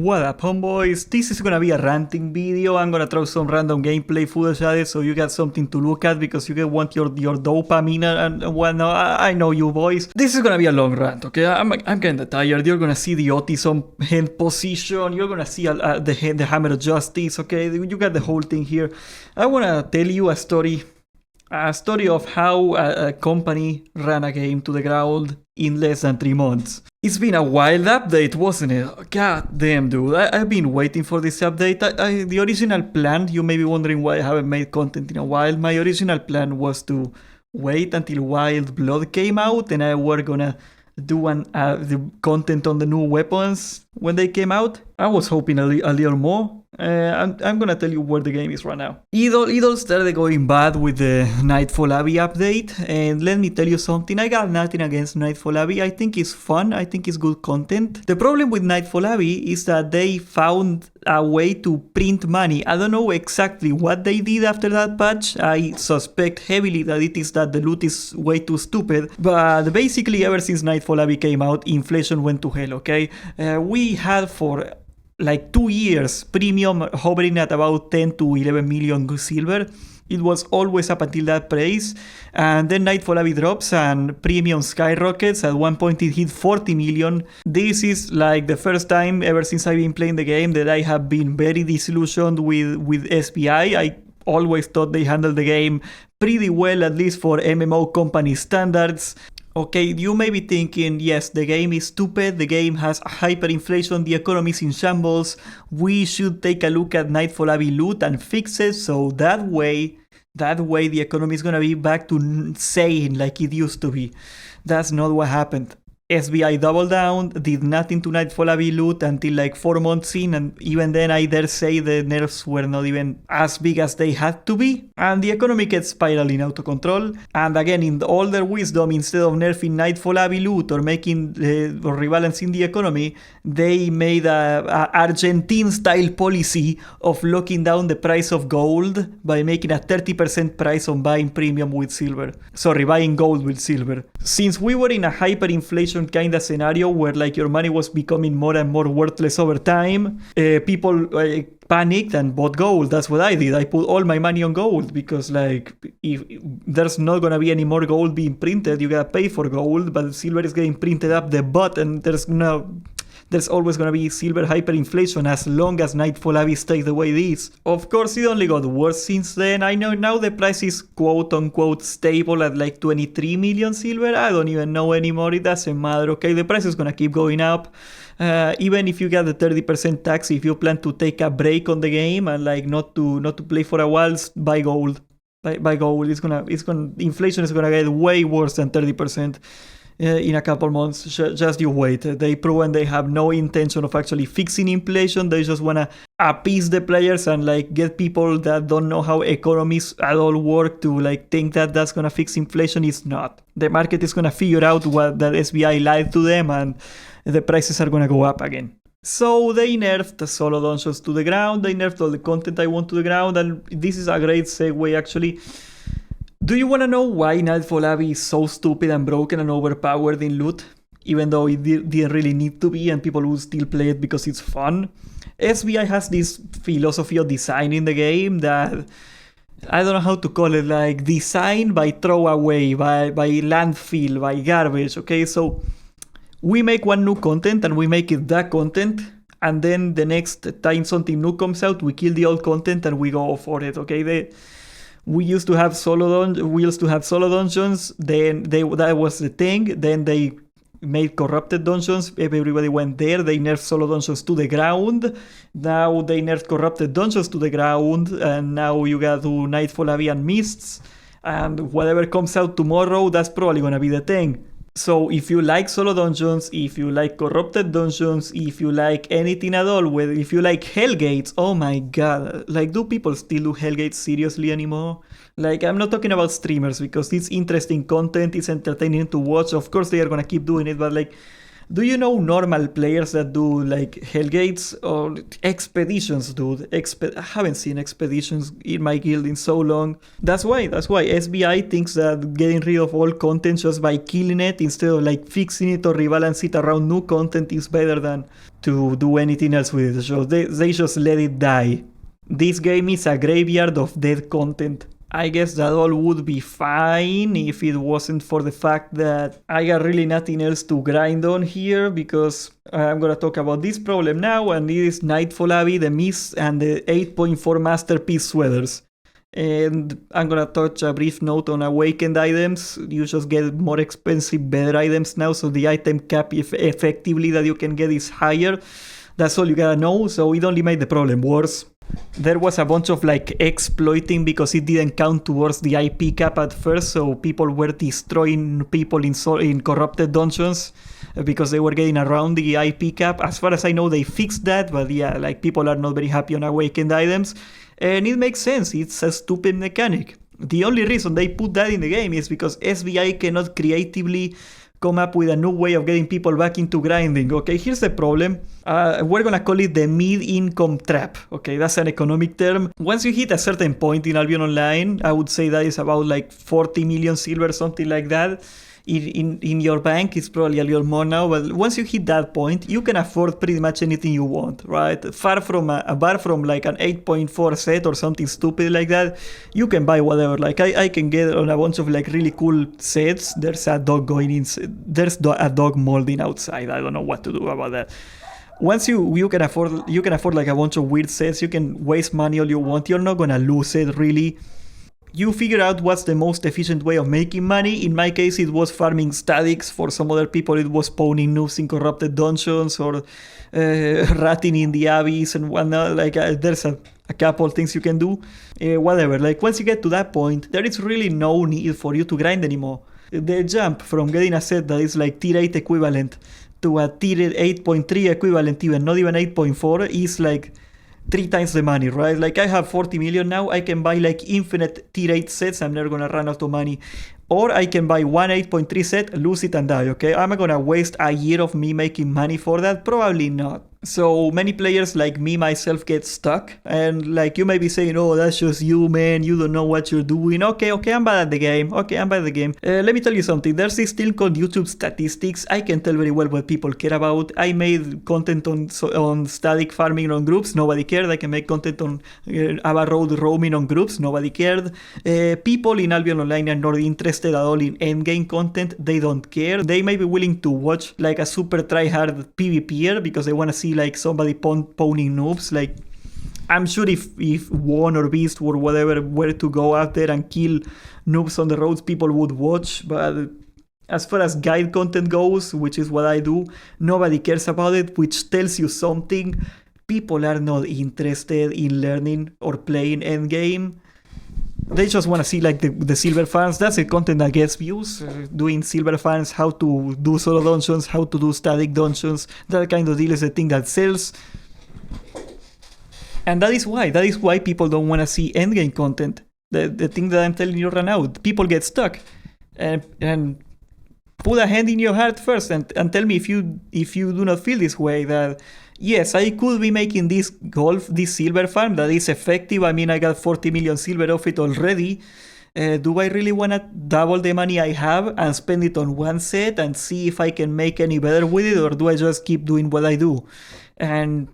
What up, homeboys? This is gonna be a ranting video. I'm gonna throw some random gameplay footage at it so you got something to look at because you want your dopamine and whatnot. I know you boys. This is gonna be a long rant, okay? I'm kinda tired. You're gonna see the autism hand position. You're gonna see the hammer of justice, okay? You got the whole thing here. I wanna tell you a story. A story of how a company ran a game to the ground in less than 3 months. It's been a wild update, wasn't it? God damn, dude. I've been waiting for this update. The original plan, you may be wondering why I haven't made content in a while. My original plan was to wait until Wild Blood came out and I were gonna do the content on the new weapons when they came out. I was hoping a little more. I'm gonna tell you where the game is right now. Idol started going bad with the Nightfall Abbey update, and let me tell you something, I got nothing against Nightfall Abbey. I think it's fun, I think it's good content. The problem with Nightfall Abbey is that they found a way to print money. I don't know exactly what they did after that patch. I suspect heavily that it is that the loot is way too stupid, but basically ever since Nightfall Abbey came out, inflation went to hell, okay? We had for like 2 years premium hovering at about 10 to 11 million silver. It was always up until that price, and then Nightfall Abbey drops and premium skyrockets. At one point it hit 40 million. This is like the first time ever since I've been playing the game that I have been very disillusioned with SBI. I always thought they handled the game pretty well, at least for MMO company standards. Okay, you may be thinking, yes, the game is stupid, the game has hyperinflation, the economy is in shambles, we should take a look at Nightfall Abbey loot and fix it so that way the economy is gonna be back to sane like it used to be. That's not what happened. SBI doubled down, did nothing to Nightfall Abbey loot until like 4 months in, and even then I dare say the nerfs were not even as big as they had to be, and the economy gets spiraling out of control. And again, in all their wisdom, instead of nerfing Nightfall Abbey loot or making or rebalancing the economy, they made a Argentine-style policy of locking down the price of gold by making a 30% price on buying premium with silver. Sorry, buying gold with silver. Since we were in a hyperinflation kind of scenario where like your money was becoming more and more worthless over time, people panicked and bought gold. That's what I did. I put all my money on gold because like if there's not gonna be any more gold being printed, you gotta pay for gold, but silver is getting printed up the butt, and there's always gonna be silver hyperinflation as long as Nightfall Abbey stays the way it is. Of course, it only got worse since then. I know now the price is quote-unquote stable at like 23 million silver. I don't even know anymore. It doesn't matter, okay? The price is gonna keep going up. Even if you get the 30% tax, if you plan to take a break on the game and like not to play for a while, buy gold. Buy gold. Inflation is gonna get way worse than 30%. In a couple months. Just you wait. They proven they have no intention of actually fixing inflation. They just wanna appease the players and like get people that don't know how economies at all work to like think that that's gonna fix inflation. It's not. The market is gonna figure out that SBI lied to them, and the prices are gonna go up again. So they nerfed the solo dungeons to the ground. They nerfed all the content I want to the ground, and this is a great segue actually. Do you want to know why Nightfall Abbey is so stupid and broken and overpowered in loot? Even though it didn't really need to be, and people will still play it because it's fun. SBI has this philosophy of design in the game that, I don't know how to call it, like design by throwaway, by landfill, by garbage, okay? So we make one new content and we make it that content, and then the next time something new comes out, we kill the old content and we go for it, okay? We used to have solo dungeons. Then that was the thing. Then they made corrupted dungeons. Everybody went there. They nerfed solo dungeons to the ground. Now they nerfed corrupted dungeons to the ground, and now you gotta do Nightfall Abbey and Mists. And whatever comes out tomorrow, that's probably gonna be the thing. So if you like solo dungeons, if you like corrupted dungeons, if you like anything at all, if you like Hellgates, oh my god, like do people still do Hellgates seriously anymore? Like, I'm not talking about streamers because it's interesting content, it's entertaining to watch, of course they are gonna keep doing it, but like Do you know normal players that do like Hellgates or expeditions, dude? I haven't seen expeditions in my guild in so long. That's why SBI thinks that getting rid of all content just by killing it instead of like fixing it or rebalance it around new content is better than to do anything else with it. So they just let it die. This game is a graveyard of dead content. I guess that all would be fine if it wasn't for the fact that I got really nothing else to grind on here, because I'm gonna talk about this problem now, and it is Nightfall Abbey, the Mist, and the 8.4 Masterpiece Sweaters. And I'm gonna touch a brief note on awakened items. You just get more expensive, better items now, so the item cap effectively that you can get is higher. That's all you gotta know, so it only made the problem worse. There was a bunch of like exploiting because it didn't count towards the IP cap at first, so people were destroying people in corrupted dungeons because they were getting around the IP cap. As far as I know, they fixed that, but yeah, like people are not very happy on awakened items, and it makes sense. It's a stupid mechanic. The only reason they put that in the game is because SBI cannot creatively come up with a new way of getting people back into grinding. Okay, here's the problem. We're gonna call it the mid-income trap. Okay, that's an economic term. Once you hit a certain point in Albion Online, I would say that is about like 40 million silver, something like that. In your bank, it's probably a little more now, but once you hit that point, you can afford pretty much anything you want, right? Far from like an 8.4 set or something stupid like that, you can buy whatever. Like I can get on a bunch of like really cool sets. There's a dog a dog molding outside. I don't know what to do about that. Once you can afford like a bunch of weird sets, you can waste money all you want. You're not gonna lose it really. You figure out what's the most efficient way of making money. In my case, it was farming statics. For some other people, it was spawning noobs in corrupted dungeons or ratting in the abbeys and whatnot. Like there's a couple things you can do. Whatever. Like once you get to that point, there is really no need for you to grind anymore. The jump from getting a set that is like tier 8 equivalent to a tier 8.3 equivalent, even not even 8.4, is like 3 times the money, right? Like I have 40 million now, I can buy like infinite tier 8 sets, I'm never gonna run out of money. Or I can buy one 8.3 set, lose it and die, okay? Am I gonna waste a year of me making money for that? Probably not. So many players like me, myself, get stuck. And like you may be saying, oh, that's just you, man. You don't know what you're doing. Okay, I'm bad at the game. Let me tell you something. There's this thing called YouTube statistics. I can tell very well what people care about. I made content on static farming on groups. Nobody cared. I can make content on Ava Road roaming on groups. Nobody cared. People in Albion Online are not interested at all in endgame content. They don't care. They may be willing to watch like a super tryhard PvPer because they want to see like somebody pawning noobs. Like I'm sure if Won or Beast or whatever were to go out there and kill noobs on the roads, people would watch. But as far as guide content goes, which is what I do, nobody cares about it, which tells you something. People are not interested in learning or playing endgame. They just want to see like the silver farms. That's the content that gets views. Doing silver farms, how to do solo dungeons, how to do static dungeons. That kind of deal is the thing that sells. And that is why people don't want to see endgame content. The thing that I'm telling you right now, people get stuck. And put a hand in your heart first and tell me if you do not feel this way, that yes, I could be making this silver farm that is effective. I mean, I got 40 million silver off it already. Do I really want to double the money I have and spend it on one set and see if I can make any better with it, or do I just keep doing what I do? And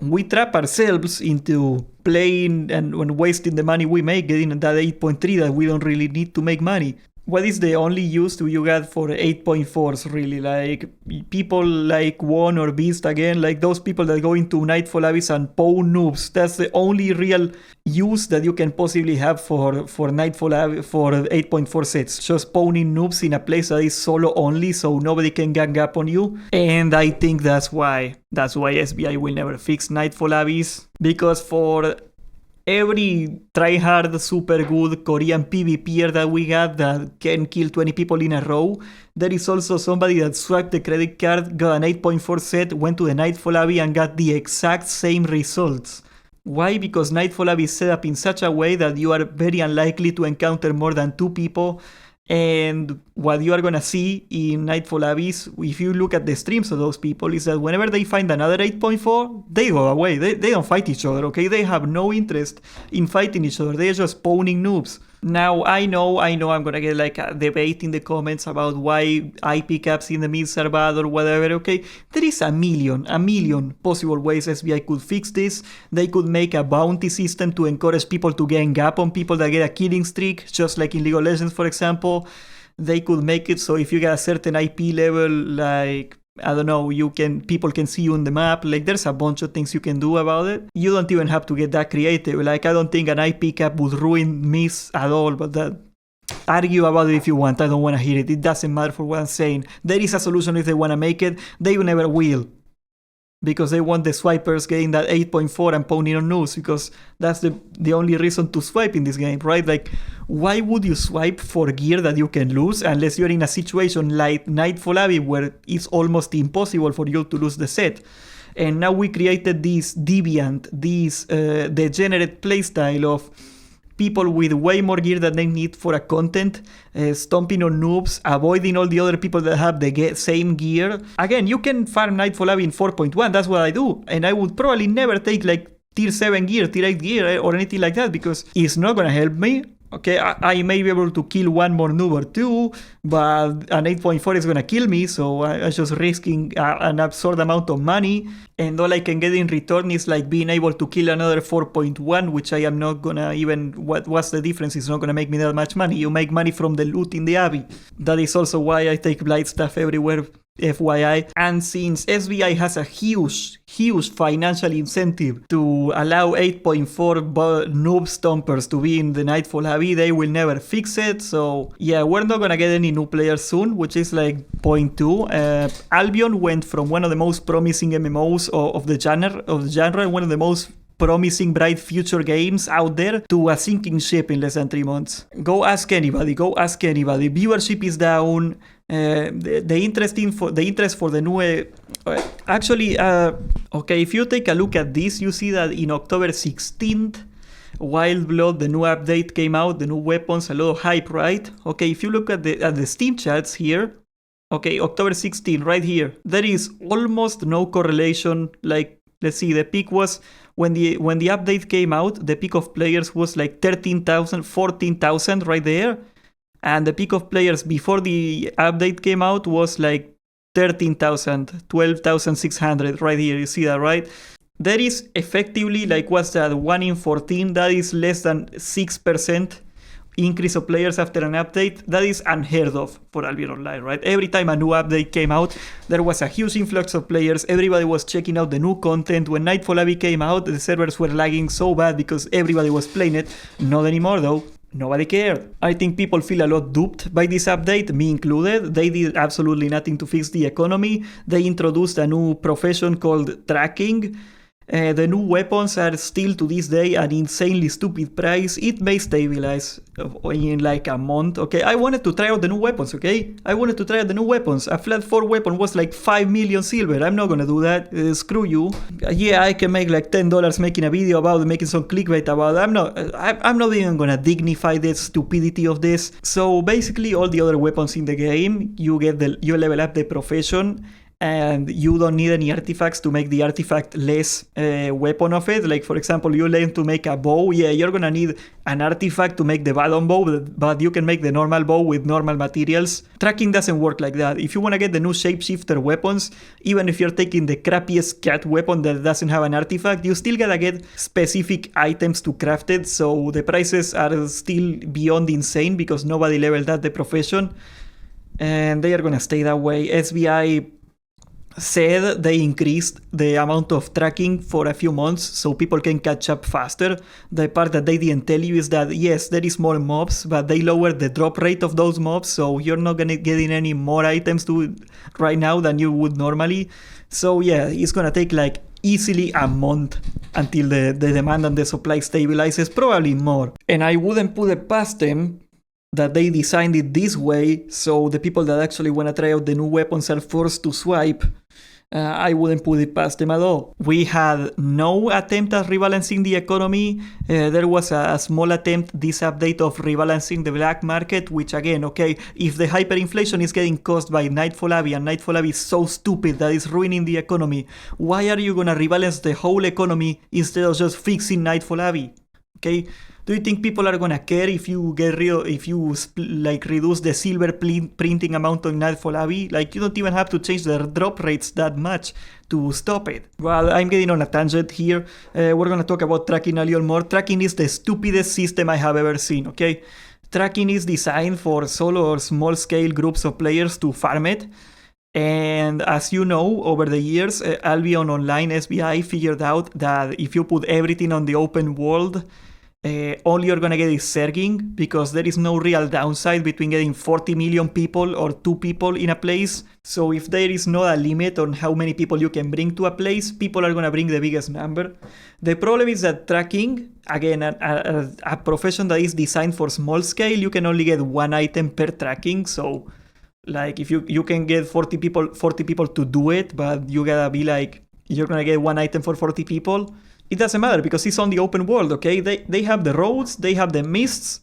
we trap ourselves into playing and wasting the money we make, getting that 8.3 that we don't really need to make money. What is the only use do you get for 8.4s really? Like people like Won or Beast, again, like those people that go into Nightfall Abyss and pawn noobs. That's the only real use that you can possibly have for Nightfall Abyss, for 8.4 sets. Just pawning noobs in a place that is solo only, so nobody can gang up on you. And I think that's why SBI will never fix Nightfall Abyss, because for every tryhard, super good Korean PvPer that we got that can kill 20 people in a row, there is also somebody that swiped the credit card, got an 8.4 set, went to the Nightfall Abbey and got the exact same results. Why? Because Nightfall Abbey is set up in such a way that you are very unlikely to encounter more than 2 people, And what you are gonna see in Nightfall Abyss, if you look at the streams of those people, is that whenever they find another 8.4, they go away. They don't fight each other, okay? They have no interest in fighting each other. They're just spawning noobs. Now, I know I'm gonna get like a debate in the comments about why IP caps in the mids are bad or whatever, okay? There is a million possible ways SBI could fix this. They could make a bounty system to encourage people to gang up on people that get a killing streak, just like in League of Legends, for example. They could make it so if you get a certain IP level, like, I don't know, people can see you on the map. Like, there's a bunch of things you can do about it. You don't even have to get that creative. Like, I don't think an IP cap would ruin miss at all, but that, argue about it if you want. I don't want to hear it. It doesn't matter for what I'm saying. There is a solution if they want to make it. They never will. Because they want the swipers getting that 8.4 and pawning on noobs, because that's the only reason to swipe in this game, right? Like, why would you swipe for gear that you can lose unless you're in a situation like Nightfall Abbey where it's almost impossible for you to lose the set? And now we created this deviant, this degenerate playstyle of people with way more gear than they need for a content, stomping on noobs, avoiding all the other people that have the same gear. Again, you can farm Nightfall Abbey in 4.1, that's what I do. And I would probably never take like tier 7 gear, tier 8 gear, or anything like that, because it's not gonna help me. Okay, I may be able to kill one more noob or two, but an 8.4 is gonna kill me, so I'm just risking an absurd amount of money, and all I can get in return is like being able to kill another 4.1, which I am not gonna even, what's the difference? It's not gonna make me that much money. You make money from the loot in the Abbey. That is also why I take blight stuff everywhere, FYI. And since SBI has a huge financial incentive to allow 8.4 noob stompers to be in the Nightfall Abbey, they will never fix it. So yeah, we're not gonna get any new players soon, which is like point 2. Albion went from one of the most promising MMOs of the genre, one of the most promising bright future games out there, to a sinking ship in less than 3 months. Go ask anybody. Viewership is down. The interest for the new okay, if you take a look at this, you see that in October 16th, Wild Blood, the new update came out, the new weapons, a lot of hype, right? Okay, if you look at the Steam chats here, okay, October 16, right here, there is almost no correlation. Like, let's see, the peak was when the update came out, the peak of players was like 13,000, 14,000 right there. And the peak of players before the update came out was like 13,000, 12,600 right here. You see that, right? That is effectively like, what's that, 1 in 14? That is less than 6% increase of players after an update. That is unheard of for Albion Online, right? Every time a new update came out, there was a huge influx of players. Everybody was checking out the new content. When Nightfall Abbey came out, the servers were lagging so bad because everybody was playing it. Not anymore though. Nobody cared. I think people feel a lot duped by this update, me included. They did absolutely nothing to fix the economy. They introduced a new profession called tracking. The new weapons are still to this day an insanely stupid price. It may stabilize in like a month, okay? I wanted to try out the new weapons, okay? A flat 4 weapon was like 5 million silver. I'm not gonna do that. Screw you. Yeah, I can make like $10 making a video about it, making some clickbait about it. I'm not even gonna dignify the stupidity of this. So basically all the other weapons in the game, you level up the profession, and you don't need any artifacts to make the artifact less weapon of it. Like, for example, you learn to make a bow. Yeah, you're gonna need an artifact to make the Baton bow, but you can make the normal bow with normal materials. Tracking doesn't work like that. If you want to get the new shapeshifter weapons, even if you're taking the crappiest cat weapon that doesn't have an artifact, you still gotta get specific items to craft it. So the prices are still beyond insane because nobody leveled up the profession, and they are gonna stay that way. SBI said they increased the amount of tracking for a few months so people can catch up faster. The part that they didn't tell you is that yes, there is more mobs, but they lowered the drop rate of those mobs, so you're not gonna get in any more items right now than you would normally. So yeah, it's gonna take like easily a month until the demand and the supply stabilizes, probably more. And I wouldn't put it past them that they designed it this way so the people that actually want to try out the new weapons are forced to swipe I wouldn't put it past them at all. We had no attempt at rebalancing the economy. There was a small attempt this update of rebalancing the black market, which again, okay, if the hyperinflation is getting caused by Nightfall Abbey and Nightfall Abbey is so stupid that it's ruining the economy, why are you gonna rebalance the whole economy instead of just fixing Nightfall Abbey? Okay, do you think people are gonna care if you reduce the silver printing amount on Nightfall Abbey? Like, you don't even have to change the drop rates that much to stop it. Well, I'm getting on a tangent here. We're gonna talk about tracking a little more. Tracking is the stupidest system I have ever seen, okay? Tracking is designed for solo or small scale groups of players to farm it. And as you know, over the years, Albion Online SBI figured out that if you put everything on the open world, all you're gonna get is Zerging, because there is no real downside between getting 40 million people or 2 people in a place. So if there is not a limit on how many people you can bring to a place, people are gonna bring the biggest number. The problem is that tracking, again, a profession that is designed for small scale, you can only get 1 item per tracking. So like if you can get 40 people to do it, but you gotta be like, you're gonna get 1 item for 40 people. It doesn't matter because it's on the open world, okay? They have the roads, they have the mists.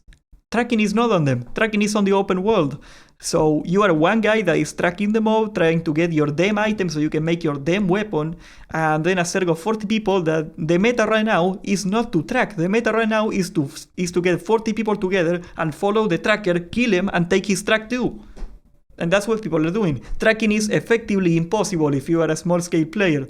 Tracking is not on them. Tracking is on the open world. So you are one guy that is tracking the mob, trying to get your damn item so you can make your damn weapon. And then a circle of 40 people that the meta right now is not to track. The meta right now is to get 40 people together and follow the tracker, kill him, and take his track too. And that's what people are doing. Tracking is effectively impossible if you are a small scale player.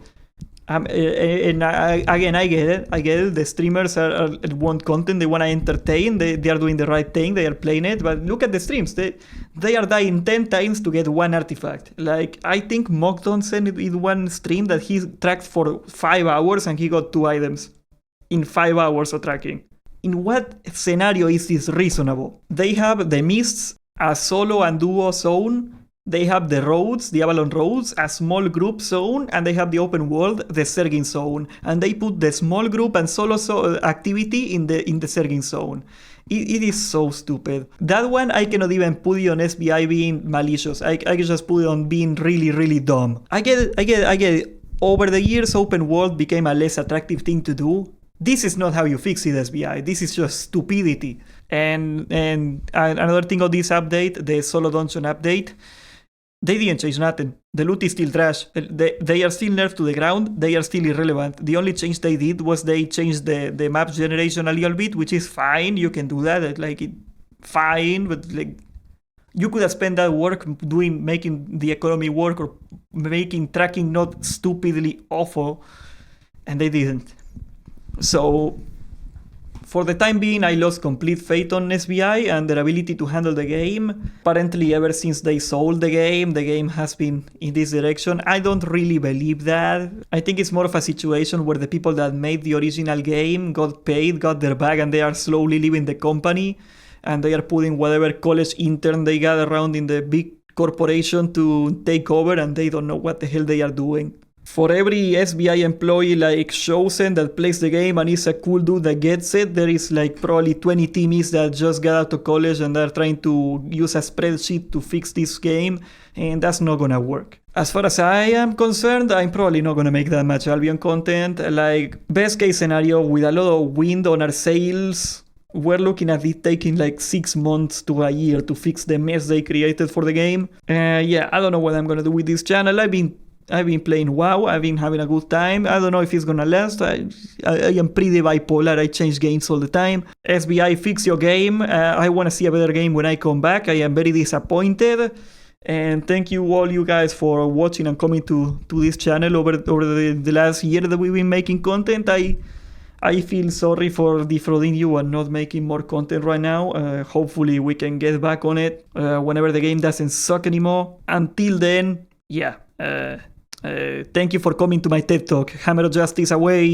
Again, I get it. The streamers want content. They want to entertain. They are doing the right thing. They are playing it. But look at the streams. They are dying 10 times to get 1 artifact. Like, I think Mockton said in one stream that he tracked for 5 hours and he got 2 items in 5 hours of tracking. In what scenario is this reasonable? They have the mists, a solo and duo zone. They have the roads, the Avalon roads, a small group zone, and they have the open world, the Zerging zone. And they put the small group and solo activity in the Zerging zone. It is so stupid. That one I cannot even put it on SBI being malicious. I can just put it on being really, really dumb. I get it. Over the years, open world became a less attractive thing to do. This is not how you fix it, SBI. This is just stupidity. And another thing of this update, the solo dungeon update, they didn't change nothing. The loot is still trash. They are still nerfed to the ground. They are still irrelevant. The only change they did was they changed the map generation a little bit, which is fine. You can do that. Fine, but like you could have spent that work making the economy work or making tracking not stupidly awful, and they didn't. So for the time being, I lost complete faith on SBI and their ability to handle the game. Apparently, ever since they sold the game has been in this direction. I don't really believe that. I think it's more of a situation where the people that made the original game got paid, got their bag, and they are slowly leaving the company. And they are putting whatever college intern they got around in the big corporation to take over, and they don't know what the hell they are doing. For every SBI employee like Chosen that plays the game and is a cool dude that gets it, there is like probably 20 teamies that just got out of college and are trying to use a spreadsheet to fix this game, and that's not gonna work. As far as I am concerned, I'm probably not gonna make that much Albion content. Like, best case scenario, with a lot of wind on our sails, we're looking at it taking like 6 months to a year to fix the mess they created for the game. Yeah, I don't know what I'm gonna do with this channel. I've been playing WoW, I've been having a good time. I don't know if it's gonna last. I am pretty bipolar, I change games all the time. SBI, fix your game. I wanna see a better game when I come back. I am very disappointed. And thank you all you guys for watching and coming to this channel over the last year that we've been making content. I feel sorry for defrauding you and not making more content right now. Hopefully we can get back on it whenever the game doesn't suck anymore. Until then, yeah. Thank you for coming to my TED Talk. Hammer of Justice away!